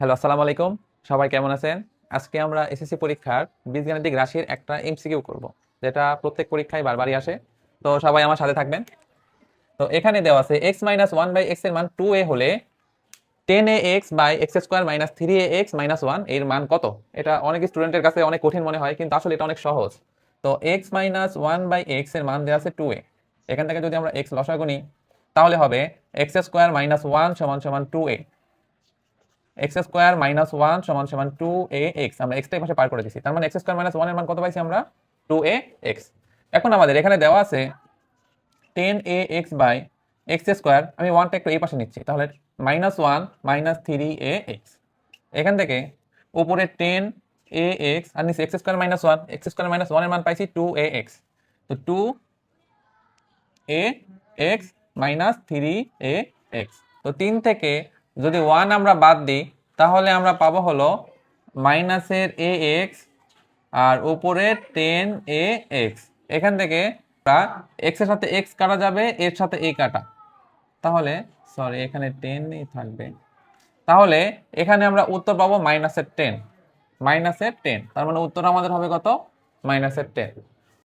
Hello, আসসালামু আলাইকুম। সবাই কেমন আছেন? আজকে আমরা এসএসসি পরীক্ষার বীজগাণিতিক রাশির একটা এমসিকিউ করব, যেটা প্রত্যেক পরীক্ষায় বারবারই আসে। তো সবাই আমার সাথে থাকবেন। তো এখানে দেওয়া আছে x minus one by x এর মান 2a হলে 10ax by x square minus 3ax minus one এর মান কত? এটা অনেক স্টুডেন্টের কাছে অনেক কঠিন মনে হয়, কিন্তু আসলে এটা অনেক সহজ। তো x minus one by x এর মান দেওয়া আছে 2a। এখান থেকে যদি আমরা x লসাগু নিই, তাহলে হবে এক্স স্কোয়ার মাইনাস ওয়ান সমান সমান 2a। X square minus one সমান সমান 2ax। আমরা এক্সটা এই পাশে পার করে দিছি, তার মানে এক্স স্কোয়ার মাইনাস ওয়ান এর মান কত পাইছি আমরা? 2ax। এখন আমাদের এখানে দেওয়া আছে 10ax বাই এক্স স্কোয়ার। আমি ওয়ানটা একটু এই পাশে নিচ্ছি, তাহলে মাইনাস ওয়ান মাইনাস 3ax। এখান থেকে উপরে 10ax আর নিচে x square minus one, x square minus one এর মান পাইছি 2ax। তো 2ax মাইনাস 3ax। তো 3 থেকে যদি 1 আমরা বাদ দিই, তাহলে আমরা পাবো হলো মাইনাসের ax আর উপরে 10ax। এখান থেকে x এর সাথে x কাটা যাবে, এর সাথে a কাটা, তাহলে সরি এখানে 10ই থাকবে। তাহলে এখানে আমরা উত্তর পাবো মাইনাসের 10। মাইনাসের 10, তার মানে উত্তর আমাদের হবে কত? মাইনাসের 10।